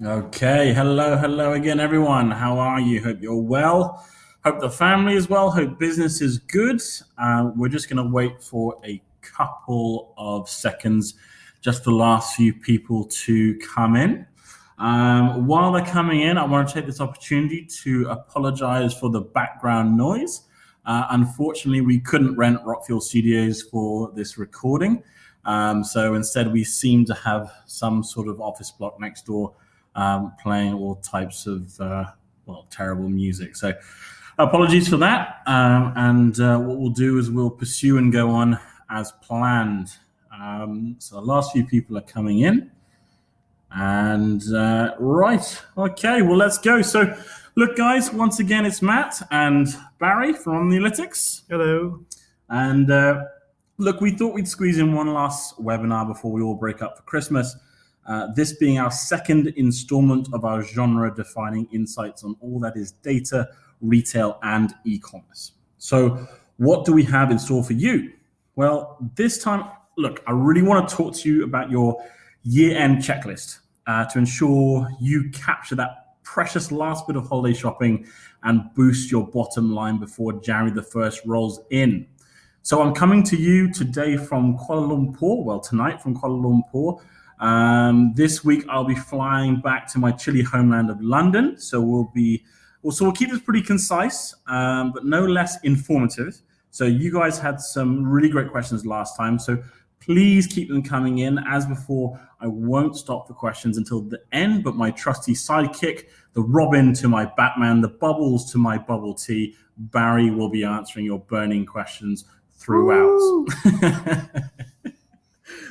Okay, hello again, everyone. How are you? Hope you're well. Hope the family is well. Hope business is good. We're just going to wait for a couple of seconds just for the last few people to come in. While they're coming in, I want to take this opportunity to apologize for the background noise. Unfortunately, we couldn't rent Rockfield Studios for this recording. So instead, we seem to have some sort of office block next door playing all types of terrible music. So apologies for that. And what we'll do is we'll pursue and go on as planned. So the last few people are coming in. And right, okay, well, let's go. So look, guys, once again, it's Matt and Barry from Omnialytics. Hello. And look, we thought we'd squeeze in one last webinar before we all break up for Christmas. This being our second installment of our genre-defining insights on all that is data, retail, and e-commerce. So what do we have in store for you? Well, this time, look, I really want to talk to you about your year-end checklist to ensure you capture that precious last bit of holiday shopping and boost your bottom line before January the 1st rolls in. So I'm coming to you today from Kuala Lumpur, well, tonight from Kuala Lumpur. This week I'll be flying back to my chilly homeland of London. So we'll keep this pretty concise, but no less informative. So you guys had some really great questions last time. So please keep them coming in. As before, I won't stop for questions until the end, but my trusty sidekick, the Robin to my Batman, the Bubbles to my bubble tea, Barry will be answering your burning questions throughout.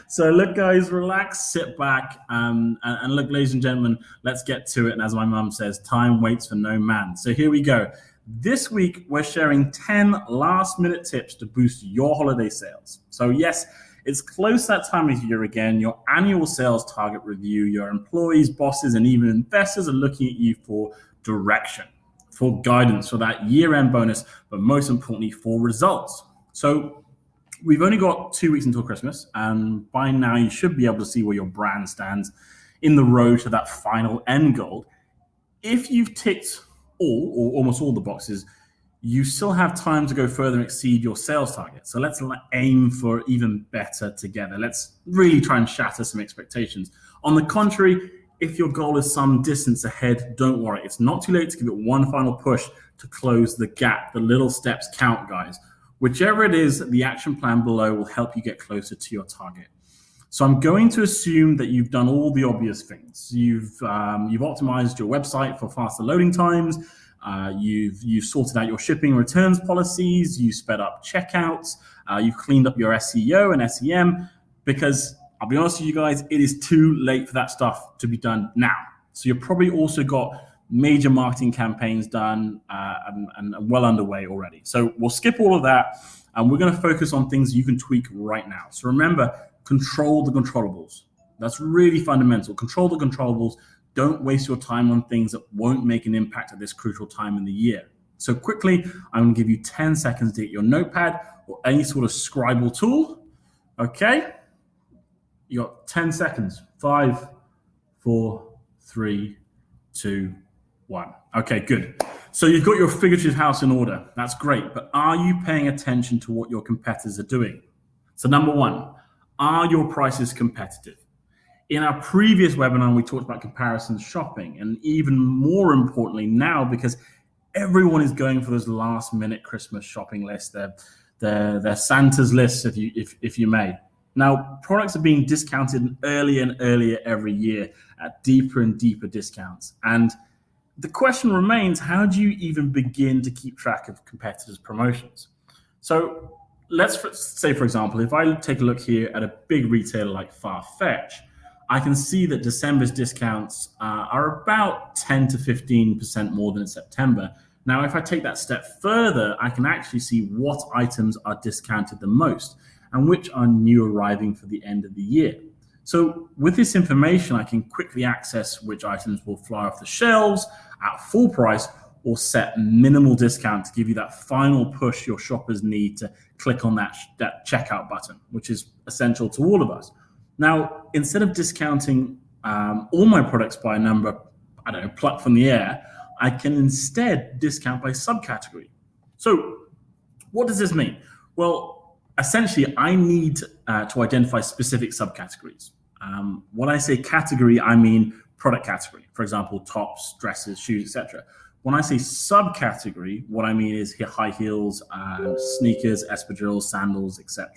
So look, guys, relax, sit back, and look, ladies and gentlemen, let's get to it. And as my mum says, time waits for no man. So here we go. This week, we're sharing 10 last-minute tips to boost your holiday sales. So yes, it's close that time of year again, your annual sales target review, your employees, bosses, and even investors are looking at you for direction, for guidance, for that year-end bonus, but most importantly, for results. So we've only got 2 weeks until Christmas, and by now you should be able to see where your brand stands in the road to that final end goal. If you've ticked all or almost all the boxes, you still have time to go further and exceed your sales target. So let's aim for even better together. Let's really try and shatter some expectations. On the contrary, if your goal is some distance ahead, don't worry. It's not too late to give it one final push to close the gap. The little steps count, guys. Whichever it is, the action plan below will help you get closer to your target. So I'm going to assume that you've done all the obvious things. You've optimized your website for faster loading times. You've sorted out your shipping returns policies. You sped up checkouts. You've cleaned up your SEO and SEM, because I'll be honest with you guys, it is too late for that stuff to be done now. So you've probably also got major marketing campaigns done and well underway already. So we'll skip all of that, and we're going to focus on things you can tweak right now. So remember, control the controllables. That's really fundamental. Control the controllables. Don't waste your time on things that won't make an impact at this crucial time in the year. So quickly, I'm going to give you 10 seconds to get your notepad or any sort of scribble tool. Okay? You got 10 seconds. 5, 4, 3, 2, 1. Okay, good. So you've got your figurative house in order. That's great. But are you paying attention to what your competitors are doing? So number one, are your prices competitive? In our previous webinar, we talked about comparison shopping, and even more importantly now, because everyone is going for those last-minute Christmas shopping lists, their Santa's lists, if you may. Now, products are being discounted earlier and earlier every year at deeper and deeper discounts. And the question remains, how do you even begin to keep track of competitors' promotions? So let's say, for example, if I take a look here at a big retailer like Farfetch, I can see that December's discounts are about 10 to 15% more than in September. Now, if I take that step further, I can actually see what items are discounted the most and which are new arriving for the end of the year. So with this information, I can quickly access which items will fly off the shelves at full price or set minimal discount to give you that final push your shoppers need to click on that checkout button, which is essential to all of us. Now, instead of discounting all my products by a number, I don't know, plucked from the air, I can instead discount by subcategory. So what does this mean? Well, essentially, I need to identify specific subcategories. When I say category, I mean product category. For example, tops, dresses, shoes, etc. When I say subcategory, what I mean is high heels, sneakers, espadrilles, sandals, etc.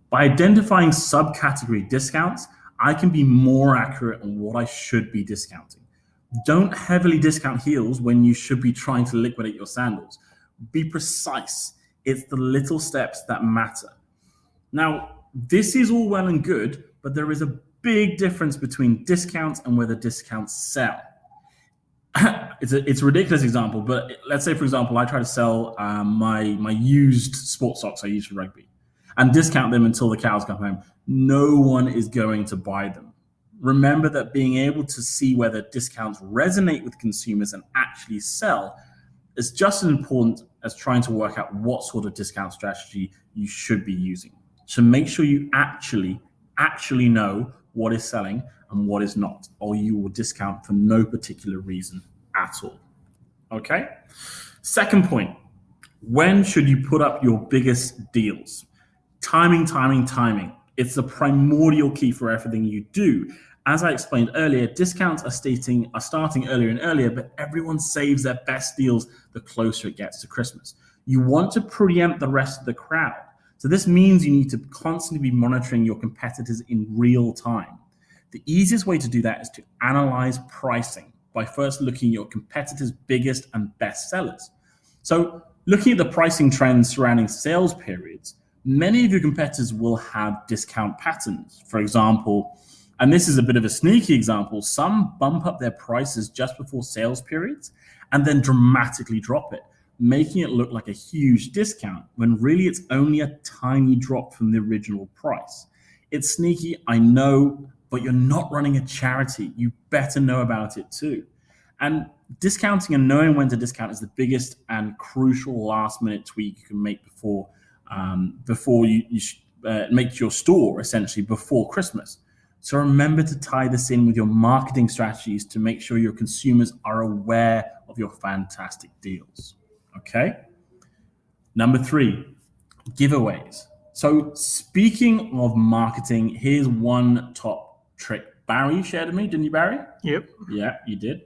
By identifying subcategory discounts, I can be more accurate on what I should be discounting. Don't heavily discount heels when you should be trying to liquidate your sandals. Be precise. It's the little steps that matter. Now, this is all well and good, but there is a big difference between discounts and whether discounts sell. It's a ridiculous example, but let's say, for example, I try to sell my used sports socks I use for rugby and discount them until the cows come home. No one is going to buy them. Remember that being able to see whether discounts resonate with consumers and actually sell is just as important as trying to work out what sort of discount strategy you should be using. So make sure you actually know what is selling and what is not, or you will discount for no particular reason at all. Okay? Second point, when should you put up your biggest deals? Timing. It's the primordial key for everything you do. As I explained earlier, discounts are starting earlier and earlier, but everyone saves their best deals the closer it gets to Christmas. You want to preempt the rest of the crowd. So this means you need to constantly be monitoring your competitors in real time. The easiest way to do that is to analyze pricing by first looking at your competitors' biggest and best sellers. So looking at the pricing trends surrounding sales periods, many of your competitors will have discount patterns. For example, and this is a bit of a sneaky example, some bump up their prices just before sales periods and then dramatically drop it, making it look like a huge discount when really it's only a tiny drop from the original price. It's sneaky, I know, but you're not running a charity. You better know about it too. And discounting and knowing when to discount is the biggest and crucial last minute tweak you can make before you make your store essentially before Christmas. So remember to tie this in with your marketing strategies to make sure your consumers are aware of your fantastic deals. Okay? Number 3, giveaways. So speaking of marketing, here's one top trick. Barry shared with me, didn't you, Barry? Yep. Yeah, you did.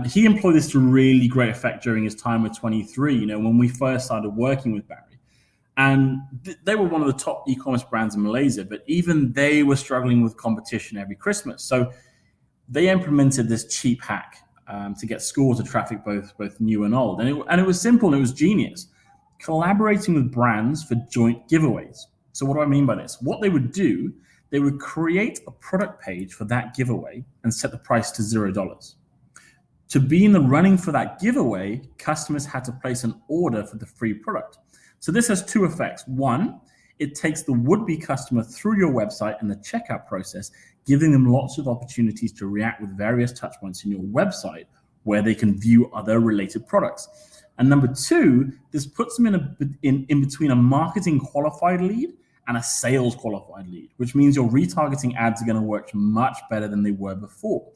He employed this to really great effect during his time with 23, when we first started working with Barry. And they were one of the top e-commerce brands in Malaysia, but even they were struggling with competition every Christmas. So they implemented this cheap hack to get scores of traffic, both new and old. And it was simple and it was genius. Collaborating with brands for joint giveaways. So what do I mean by this? What they would do, they would create a product page for that giveaway and set the price to $0. To be in the running for that giveaway, customers had to place an order for the free product. So this has 2 effects. 1, it takes the would-be customer through your website and the checkout process, giving them lots of opportunities to react with various touchpoints in your website where they can view other related products. And number 2, this puts them in between a marketing qualified lead and a sales qualified lead, which means your retargeting ads are going to work much better than they were before.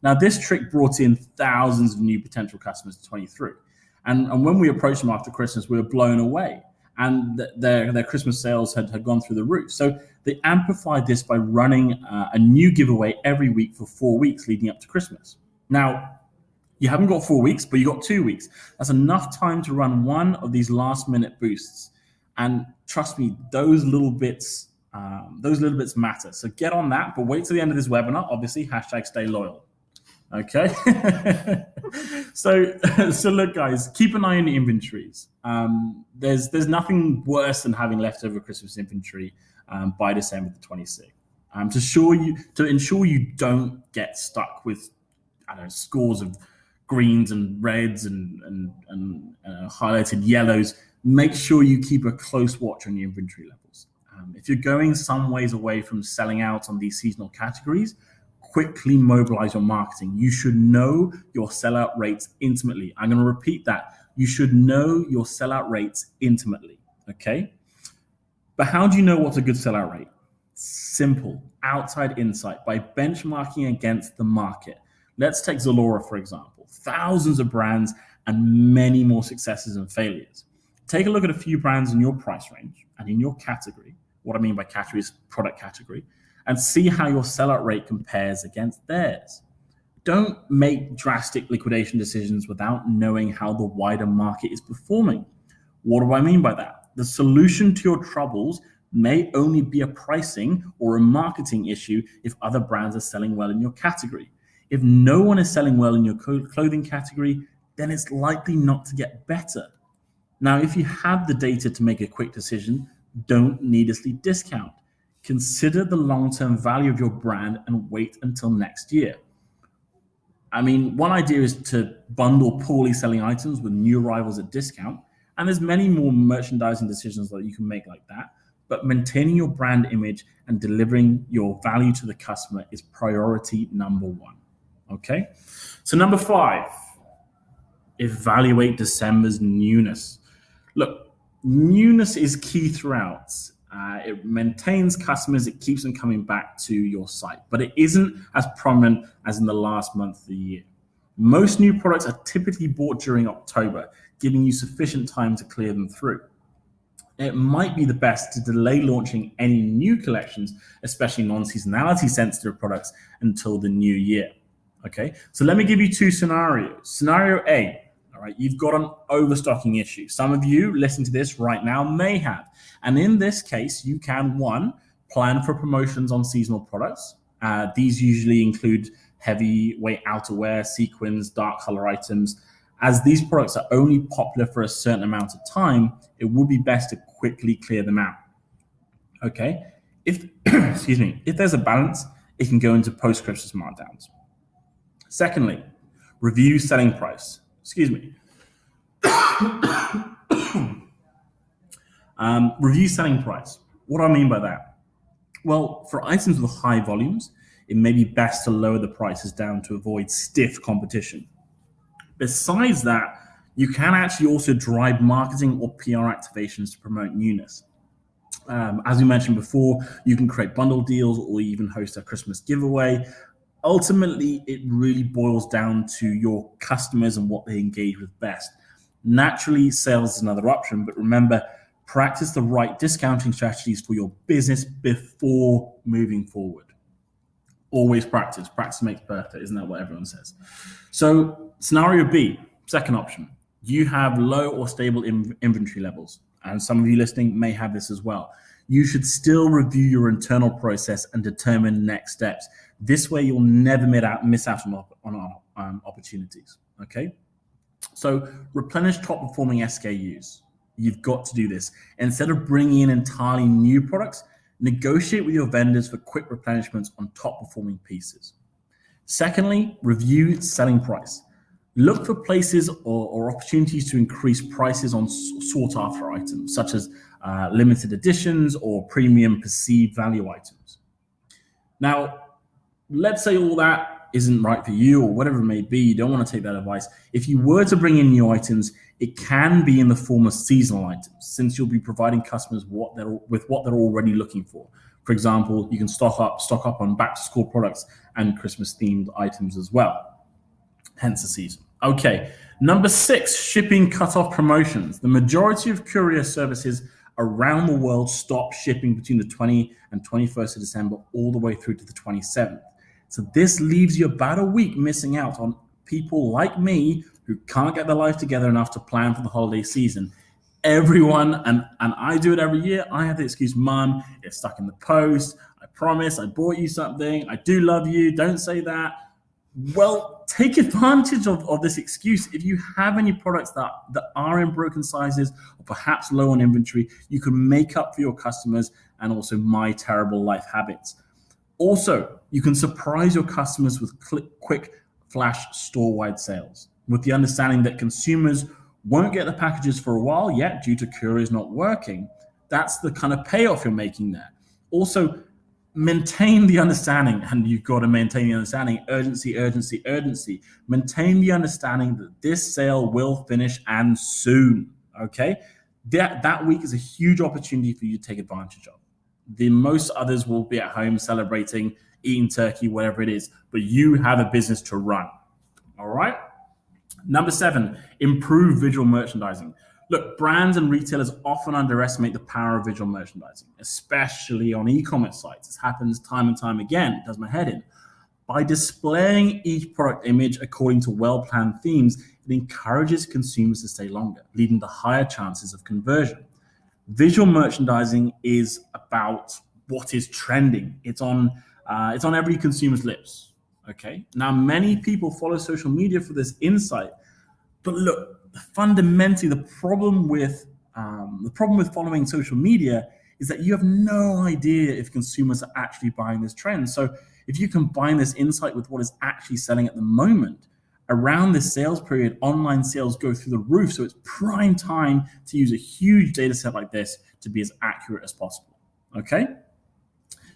Now, this trick brought in thousands of new potential customers to 23. And when we approached them after Christmas, we were blown away. And their Christmas sales had gone through the roof. So they amplified this by running a new giveaway every week for 4 weeks leading up to Christmas. Now, you haven't got 4 weeks, but you got 2 weeks. That's enough time to run one of these last minute boosts. And trust me, those little bits matter. So get on that, but wait till the end of this webinar. Obviously, #StayLoyal. Okay. So look, guys, keep an eye on the inventories. There's nothing worse than having leftover Christmas inventory by December the 26th. To ensure you don't get stuck with, scores of greens and reds and highlighted yellows, make sure you keep a close watch on your inventory levels. If you're going some ways away from selling out on these seasonal categories, quickly mobilize your marketing. You should know your sellout rates intimately. I'm going to repeat that. You should know your sellout rates intimately, okay? But how do you know what's a good sellout rate? Simple. outside insight by benchmarking against the market. Let's take Zalora, for example. Thousands of brands and many more successes and failures. Take a look at a few brands in your price range and in your category. What I mean by category is product category, and see how your sellout rate compares against theirs. Don't make drastic liquidation decisions without knowing how the wider market is performing. What do I mean by that? The solution to your troubles may only be a pricing or a marketing issue if other brands are selling well in your category. If no one is selling well in your clothing category, then it's likely not to get better. Now, if you have the data to make a quick decision, don't needlessly discount. Consider the long-term value of your brand and wait until next year. I mean, one idea is to bundle poorly selling items with new arrivals at discount, and there's many more merchandising decisions that you can make like that. But maintaining your brand image and delivering your value to the customer is priority number one. Okay? So number 5, evaluate December's newness. Look, newness is key throughout. It maintains customers, it keeps them coming back to your site, but it isn't as prominent as in the last month of the year. Most new products are typically bought during October, giving you sufficient time to clear them through. It might be the best to delay launching any new collections, especially non-seasonality sensitive products, until the new year. Okay, so let me give you 2 scenarios. Scenario A, all right, you've got an overstocking issue. Some of you listening to this right now may have. And in this case, you can, 1, plan for promotions on seasonal products. These usually include heavyweight outerwear, sequins, dark color items. As these products are only popular for a certain amount of time, it would be best to quickly clear them out. Okay, if if there's a balance, it can go into post-Christmas markdowns. Secondly, review selling price. Review selling price. What do I mean by that? Well, for items with high volumes, it may be best to lower the prices down to avoid stiff competition. Besides that, you can actually also drive marketing or PR activations to promote newness. As we mentioned before, you can create bundle deals or even host a Christmas giveaway. Ultimately, it really boils down to your customers and what they engage with best. Naturally, sales is another option, but remember, practice the right discounting strategies for your business before moving forward. Always practice. Practice makes perfect. Isn't that what everyone says? So scenario B, second option. You have low or stable inventory levels, and some of you listening may have this as well. You should still review your internal process and determine next steps. This way, you'll never miss out on opportunities. Okay? So replenish top performing SKUs. You've got to do this. Instead of bringing in entirely new products, negotiate with your vendors for quick replenishments on top performing pieces. Secondly, review selling price. Look for places or opportunities to increase prices on sought after items, such as limited editions or premium perceived value items. Now, let's say all that isn't right for you or whatever it may be, you don't want to take that advice. If you were to bring in new items, it can be in the form of seasonal items, since you'll be providing customers what they're already looking for. For example, you can stock up on back to school products and Christmas themed items as well, hence the season. Okay, number 6, shipping cutoff promotions. The majority of courier services around the world stop shipping between the 20th and 21st of December all the way through to the 27th. So this leaves you about a week missing out on people like me who can't get their life together enough to plan for the holiday season. Everyone, and I do it every year, I have the excuse, Mum, it's stuck in the post. I promise I bought you something. I do love you. Don't say that. Well, take advantage of this excuse. If you have any products that are in broken sizes or perhaps low on inventory, you can make up for your customers and also my terrible life habits. Also, you can surprise your customers with quick flash store-wide sales, with the understanding that consumers won't get the packages for a while yet due to couriers not working. That's the kind of payoff you're making there. Also, maintain the understanding, and you've got to maintain the understanding, urgency. Maintain the understanding that this sale will finish and soon, okay? That week is a huge opportunity for you to take advantage of. The most others will be at home celebrating, eating turkey, whatever it is, but you have a business to run. All right. Number 7, improve visual merchandising. Look, brands and retailers often underestimate the power of visual merchandising, especially on e-commerce sites. This happens time and time again. It does my head in. By displaying each product image according to well-planned themes, it encourages consumers to stay longer, leading to higher chances of conversion. Visual merchandising is about what is trending. It's on every consumer's lips. Okay. Now, many people follow social media for this insight, but look, fundamentally, the problem with following social media is that you have no idea if consumers are actually buying this trend. So, if you combine this insight with what is actually selling at the moment, around this sales period, online sales go through the roof. So it's prime time to use a huge data set like this to be as accurate as possible. Okay.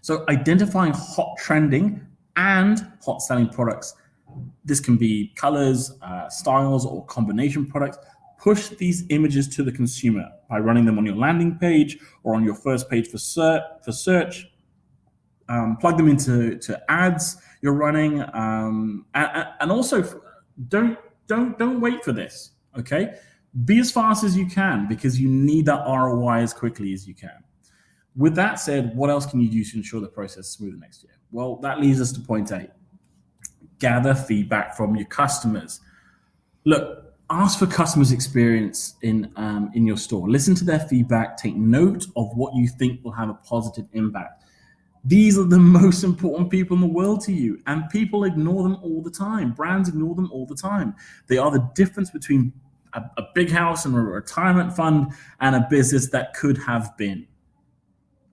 So identifying hot trending and hot selling products. This can be colors, styles, or combination products. Push these images to the consumer by running them on your landing page or on your first page for search. Plug them into ads you're running, and also don't wait for this. Okay, be as fast as you can because you need that ROI as quickly as you can. With that said, what else can you do to ensure the process is smoother next year? Well, that leads us to point 8. Gather feedback from your customers. Look, ask for customers' experience in your store. Listen to their feedback. Take note of what you think will have a positive impact. These are the most important people in the world to you, and people ignore them all the time. Brands ignore them all the time. They are the difference between a big house and a retirement fund and a business that could have been.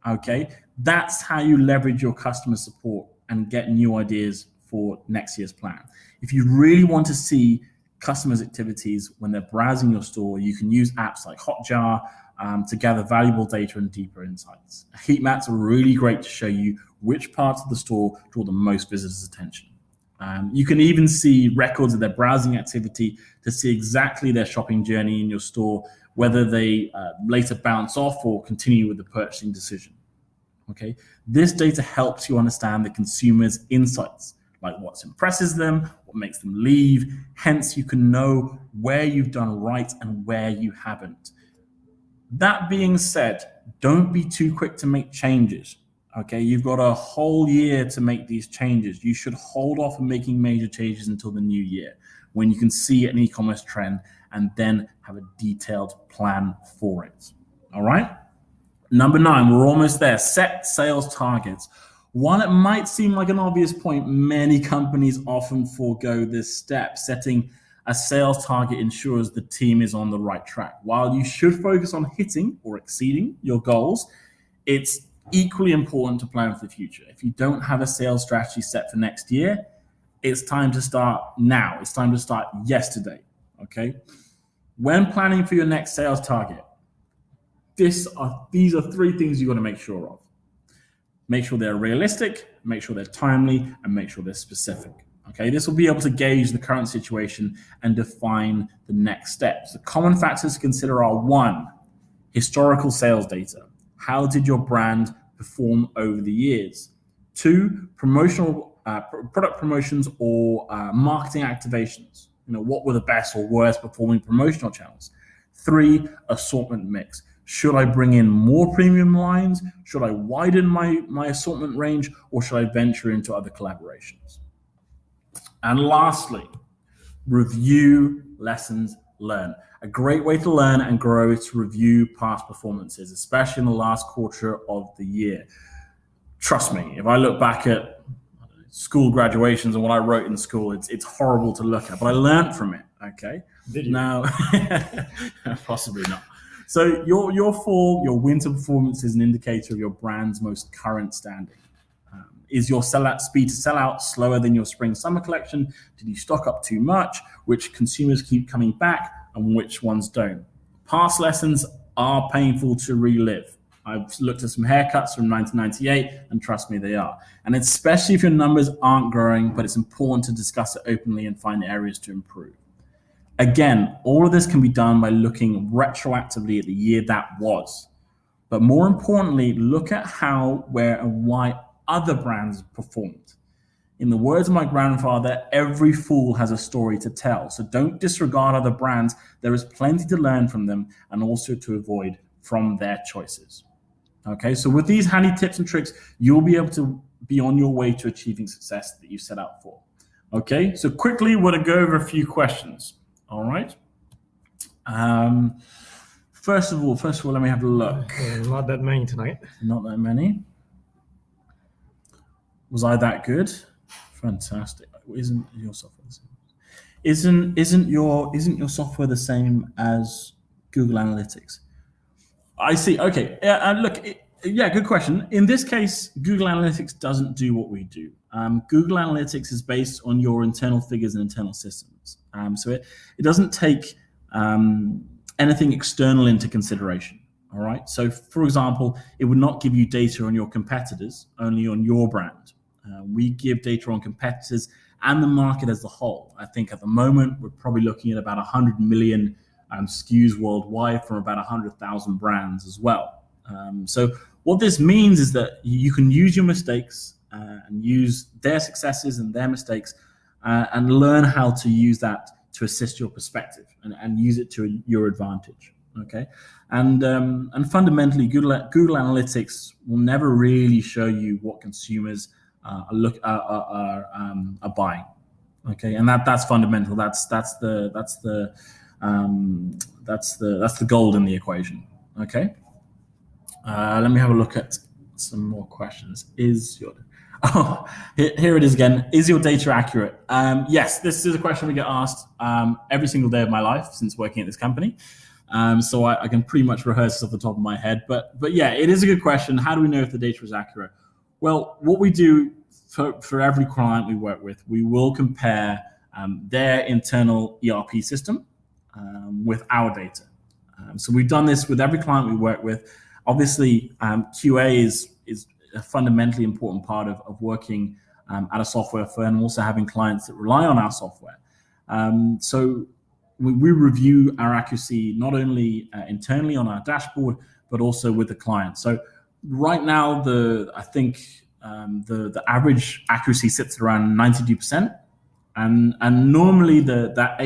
Okay, that's how you leverage your customer support and get new ideas for next year's plan. If you really want to see customers' activities when they're browsing your store, you can use apps like Hotjar to gather valuable data and deeper insights. Heat maps are really great to show you which parts of the store draw the most visitors' attention. You can even see records of their browsing activity to see exactly their shopping journey in your store, whether they later bounce off or continue with the purchasing decision. Okay, this data helps you understand the consumer's insights, like what impresses them, what makes them leave. Hence, you can know where you've done right and where you haven't. That being said, don't be too quick to make changes. Okay, you've got a whole year to make these changes. You should hold off on making major changes until the new year, when you can see an e-commerce trend and then have a detailed plan for it. All right. Number 9, we're almost there. Set sales targets. While it might seem like an obvious point, many companies often forego this step. Setting a sales target ensures the team is on the right track. While you should focus on hitting or exceeding your goals, it's equally important to plan for the future. If you don't have a sales strategy set for next year, it's time to start now. It's time to start yesterday. Okay. When planning for your next sales target, these are 3 things you got to make sure of. Make sure they're realistic, make sure they're timely, and make sure they're specific. Okay, this will be able to gauge the current situation and define the next steps. The common factors to consider are 1, historical sales data. How did your brand perform over the years? 2, promotional product promotions or marketing activations. What were the best or worst performing promotional channels? 3, assortment mix. Should I bring in more premium lines? Should I widen my assortment range, or should I venture into other collaborations? And lastly, review lessons learned. A great way to learn and grow is to review past performances, especially in the last quarter of the year. Trust me, if I look back at school graduations and what I wrote in school, it's horrible to look at, but I learned from it. Okay. Now, possibly not. So your fall, your winter performance is an indicator of your brand's most current standing. Is your speed to sell out slower than your spring-summer collection? Did you stock up too much? Which consumers keep coming back and which ones don't? Past lessons are painful to relive. I've looked at some haircuts from 1998, and trust me, they are. And especially if your numbers aren't growing, but it's important to discuss it openly and find areas to improve. Again, all of this can be done by looking retroactively at the year that was. But more importantly, look at how, where, and why other brands performed. In the words of my grandfather, every fool has a story to tell. So don't disregard other brands. There is plenty to learn from them and also to avoid from their choices. Okay, so with these handy tips and tricks, you'll be able to be on your way to achieving success that you set out for. Okay, so quickly, we're going to go over a few questions. All right. First of all, let me have a look. Not that many tonight. Not that many. Was I that good? Fantastic. Isn't your software the same? Isn't your software the same as Google Analytics? I see. Okay. Look. Good question. In this case, Google Analytics doesn't do what we do. Google Analytics is based on your internal figures and internal systems. So it doesn't take anything external into consideration. All right. So, for example, it would not give you data on your competitors, only on your brand. We give data on competitors and the market as a whole. I think at the moment, we're probably looking at about 100 million SKUs worldwide from about 100,000 brands as well. So what this means is that you can use your mistakes and use their successes and their mistakes and learn how to use that to assist your perspective and use it to your advantage. Okay, and fundamentally, Google Analytics will never really show you what consumers are buying. Okay, and that's fundamental. That's the gold in the equation. Okay, let me have a look at some more questions. Here it is again. Is your data accurate? Yes, this is a question we get asked every single day of my life since working at this company. So I can pretty much rehearse this off the top of my head. But yeah, it is a good question. How do we know if the data is accurate? Well, what we do for every client we work with, we will compare their internal ERP system with our data. So we've done this with every client we work with. Obviously, QA is a fundamentally important part of working at a software firm and also having clients that rely on our software. So we review our accuracy not only internally on our dashboard, but also with the client. So right now, I think the average accuracy sits at around 92%, and normally that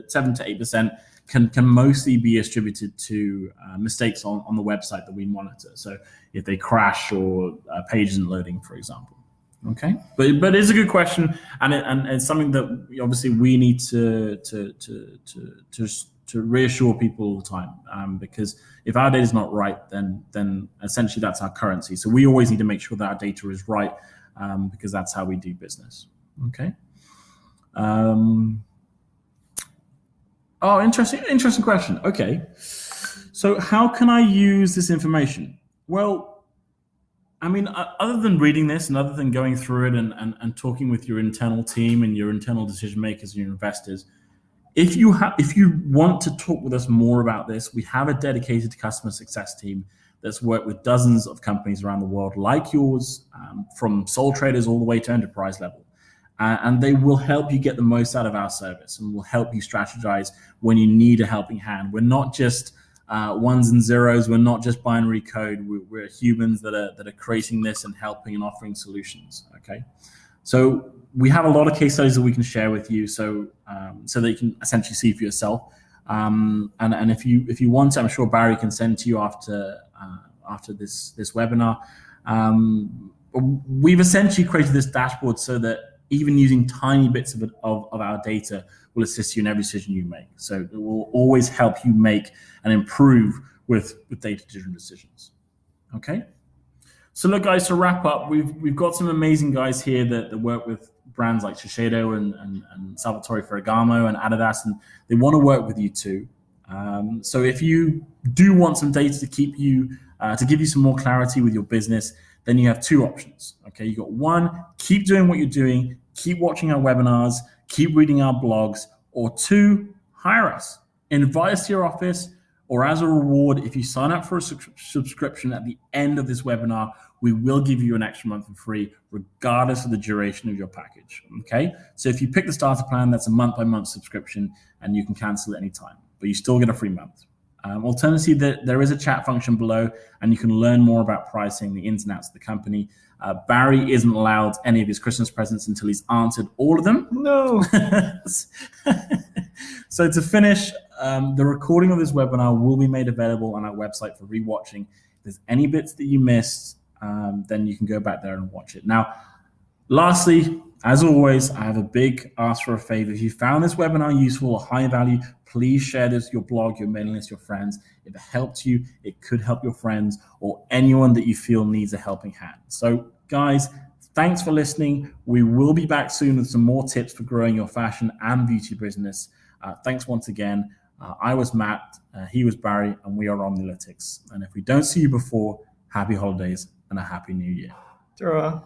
7 to 8% can mostly be attributed to mistakes on the website that we monitor. So if they crash or a page isn't loading, for example. Okay, but it's a good question, and it's something that obviously we need to reassure people all the time, because if our data is not right, then essentially that's our currency. So we always need to make sure that our data is right, because that's how we do business. Okay. Interesting question. Okay, so how can I use this information? Well, I mean, other than reading this and other than going through it and talking with your internal team and your internal decision makers and your investors, if you want to talk with us more about this, we have a dedicated customer success team that's worked with dozens of companies around the world like yours, from sole traders all the way to enterprise level. And they will help you get the most out of our service and will help you strategize when you need a helping hand. We're not just ones and zeros. We're not just binary code. We're humans that are creating this and helping and offering solutions. Okay, so we have a lot of case studies that we can share with you, so that you can essentially see for yourself. And if you want to, I'm sure Barry can send to you after this webinar. We've essentially created this dashboard so that even using tiny bits of our data will assist you in every decision you make. So it will always help you make and improve with data-driven decisions. Okay. So look, guys, to wrap up, we've got some amazing guys here that work with brands like Shiseido and Salvatore Ferragamo and Adidas, and they want to work with you too. So if you do want some data to give you some more clarity with your business, then you have two options. Okay, you got one, keep doing what you're doing, keep watching our webinars, keep reading our blogs, or two, hire us, invite us to your office, or as a reward, if you sign up for a subscription at the end of this webinar, we will give you an extra month for free, regardless of the duration of your package. Okay, so if you pick the starter plan, that's a month-by-month subscription, and you can cancel at any time, but you still get a free month. Alternatively, there is a chat function below, and you can learn more about pricing, the ins and outs of the company. Barry isn't allowed any of his Christmas presents until he's answered all of them. No. So to finish, the recording of this webinar will be made available on our website for rewatching. If there's any bits that you missed, then you can go back there and watch it. Now, lastly, as always, I have a big ask for a favor. If you found this webinar useful or high value, please share this, your blog, your mailing list, your friends. If it helped you, it could help your friends or anyone that you feel needs a helping hand. So guys, thanks for listening. We will be back soon with some more tips for growing your fashion and beauty business. Thanks once again. I was Matt, he was Barry, and we are Omnilytics. And if we don't see you before, happy holidays and a happy new year. Ta-ra.